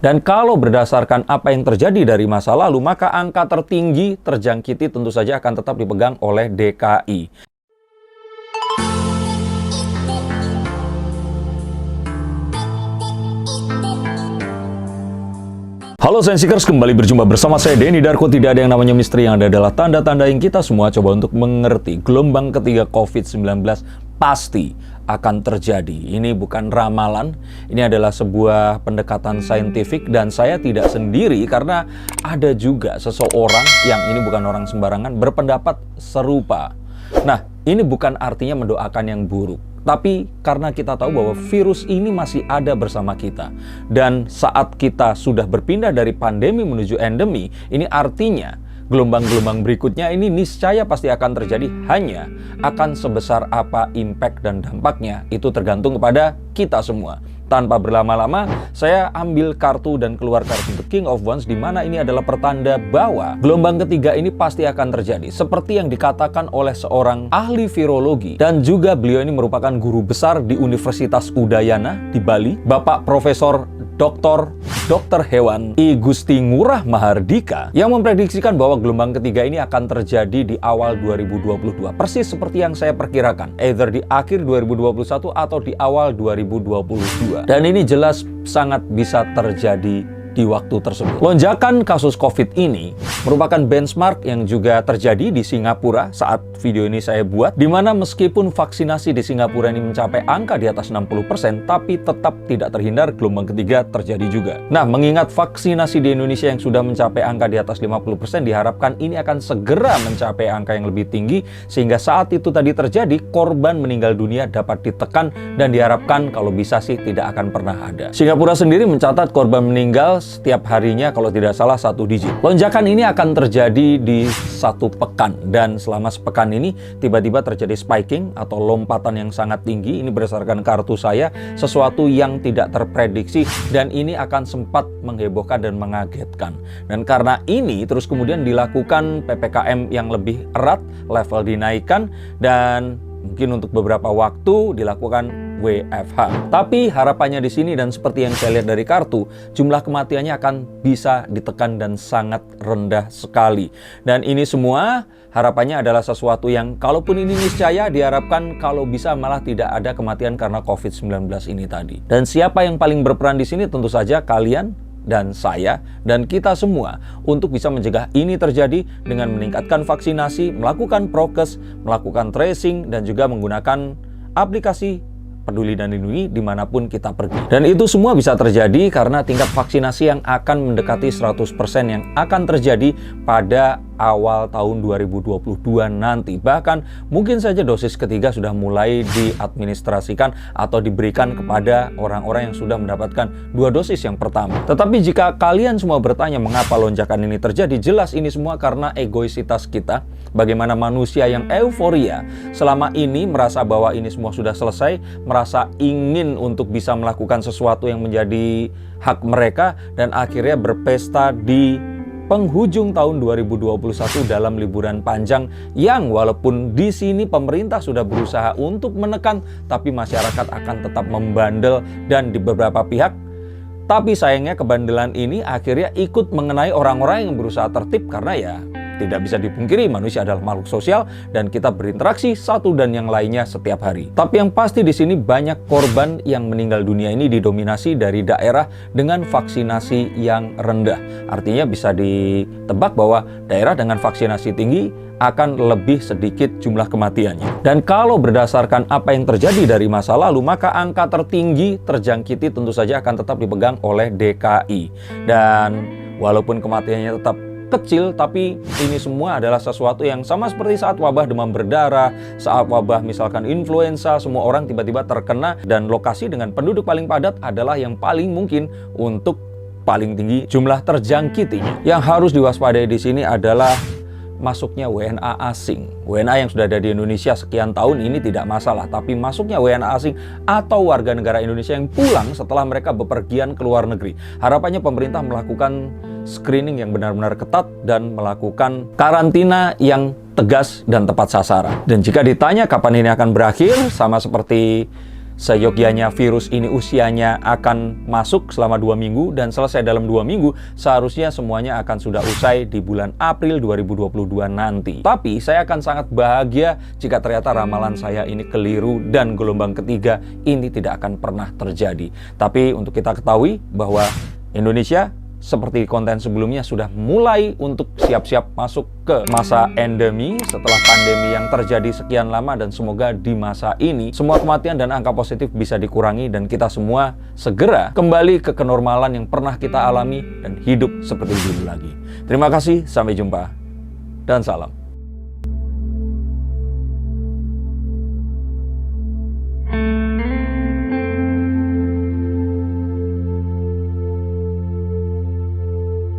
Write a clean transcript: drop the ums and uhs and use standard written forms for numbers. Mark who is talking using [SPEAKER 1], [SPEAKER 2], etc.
[SPEAKER 1] Dan kalau berdasarkan apa yang terjadi dari masa lalu, maka angka tertinggi terjangkiti tentu saja akan tetap dipegang oleh DKI. Halo Sensikers, kembali berjumpa bersama saya Denny Darko. Tidak ada yang namanya misteri, yang ada adalah tanda-tanda yang kita semua coba untuk mengerti. Gelombang ketiga COVID-19 pasti akan terjadi. Ini bukan ramalan, ini adalah sebuah pendekatan saintifik dan saya tidak sendiri karena ada juga seseorang yang ini bukan orang sembarangan berpendapat serupa. Nah, ini bukan artinya mendoakan yang buruk. Tapi karena kita tahu bahwa virus ini masih ada bersama kita. Dan saat kita sudah berpindah dari pandemi menuju endemi, ini artinya gelombang-gelombang berikutnya ini niscaya pasti akan terjadi, hanya akan sebesar apa impact dan dampaknya itu tergantung kepada kita semua. Tanpa berlama-lama, saya ambil kartu dan keluar kartu The King of Wands, di mana ini adalah pertanda bahwa gelombang ketiga ini pasti akan terjadi. Seperti yang dikatakan oleh seorang ahli virologi, dan juga beliau ini merupakan guru besar di Universitas Udayana di Bali, Bapak Profesor Dr. Hewan I Gusti Ngurah Mahardika, yang memprediksikan bahwa gelombang ketiga ini akan terjadi di awal 2022. Persis seperti yang saya perkirakan, either di akhir 2021 atau di awal 2022. Dan ini jelas sangat bisa terjadi di waktu tersebut. Lonjakan kasus COVID ini merupakan benchmark yang juga terjadi di Singapura saat video ini saya buat, di mana meskipun vaksinasi di Singapura ini mencapai angka di atas 60%, tapi tetap tidak terhindar gelombang ketiga terjadi juga. Nah, mengingat vaksinasi di Indonesia yang sudah mencapai angka di atas 50%, diharapkan ini akan segera mencapai angka yang lebih tinggi, sehingga saat itu tadi terjadi, korban meninggal dunia dapat ditekan dan diharapkan kalau bisa sih tidak akan pernah ada. Singapura sendiri mencatat korban meninggal setiap harinya kalau tidak salah 1 digit. Lonjakan ini akan terjadi di 1 pekan, dan selama sepekan ini tiba-tiba terjadi spiking atau lompatan yang sangat tinggi. Ini berdasarkan kartu saya, sesuatu yang tidak terprediksi, dan ini akan sempat menghebohkan dan mengagetkan. Dan karena ini terus kemudian dilakukan PPKM yang lebih erat, level dinaikkan, dan mungkin untuk beberapa waktu dilakukan WFH. Tapi harapannya di sini, dan seperti yang saya lihat dari kartu, jumlah kematiannya akan bisa ditekan dan sangat rendah sekali. Dan ini semua harapannya adalah sesuatu yang kalaupun ini niscaya, diharapkan kalau bisa malah tidak ada kematian karena COVID-19 ini tadi. Dan siapa yang paling berperan di sini? Tentu saja kalian dan saya dan kita semua untuk bisa mencegah ini terjadi dengan meningkatkan vaksinasi, melakukan prokes, melakukan tracing, dan juga menggunakan aplikasi Peduli dan Lindungi dimanapun kita pergi. Dan itu semua bisa terjadi karena tingkat vaksinasi yang akan mendekati 100% yang akan terjadi pada awal tahun 2022 nanti. Bahkan mungkin saja dosis ketiga sudah mulai diadministrasikan atau diberikan kepada orang-orang yang sudah mendapatkan 2 dosis yang pertama. Tetapi jika kalian semua bertanya mengapa lonjakan ini terjadi, jelas ini semua karena egoisitas kita. Bagaimana manusia yang euforia selama ini merasa bahwa ini semua sudah selesai, merasa ingin untuk bisa melakukan sesuatu yang menjadi hak mereka, dan akhirnya berpesta di penghujung tahun 2021 dalam liburan panjang yang walaupun di sini pemerintah sudah berusaha untuk menekan, tapi masyarakat akan tetap membandel, dan di beberapa pihak. Tapi sayangnya kebandelan ini akhirnya ikut mengenai orang-orang yang berusaha tertib, karena ya tidak bisa dipungkiri manusia adalah makhluk sosial dan kita berinteraksi satu dan yang lainnya setiap hari. Tapi yang pasti di sini banyak korban yang meninggal dunia ini didominasi dari daerah dengan vaksinasi yang rendah. Artinya bisa ditebak bahwa daerah dengan vaksinasi tinggi akan lebih sedikit jumlah kematiannya. Dan kalau berdasarkan apa yang terjadi dari masa lalu, maka angka tertinggi terjangkiti tentu saja akan tetap dipegang oleh DKI. Dan walaupun kematiannya tetap kecil, tapi ini semua adalah sesuatu yang sama seperti saat wabah demam berdarah, saat wabah misalkan influenza, semua orang tiba-tiba terkena, dan lokasi dengan penduduk paling padat adalah yang paling mungkin untuk paling tinggi jumlah terjangkitinya. Yang harus diwaspadai di sini adalah masuknya WNA asing. WNA yang sudah ada di Indonesia sekian tahun ini tidak masalah, tapi masuknya WNA asing atau warga negara Indonesia yang pulang setelah mereka bepergian ke luar negeri. Harapannya pemerintah melakukan screening yang benar-benar ketat dan melakukan karantina yang tegas dan tepat sasaran. Dan jika ditanya kapan ini akan berakhir, sama seperti seyogyanya virus ini usianya akan masuk selama 2 minggu dan selesai dalam 2 minggu, seharusnya semuanya akan sudah usai di bulan April 2022 nanti. Tapi saya akan sangat bahagia jika ternyata ramalan saya ini keliru dan gelombang ketiga ini tidak akan pernah terjadi. Tapi untuk kita ketahui bahwa Indonesia seperti konten sebelumnya sudah mulai untuk siap-siap masuk ke masa endemi setelah pandemi yang terjadi sekian lama, dan semoga di masa ini semua kematian dan angka positif bisa dikurangi dan kita semua segera kembali ke kenormalan yang pernah kita alami dan hidup seperti dulu lagi. Terima kasih, sampai jumpa dan salam.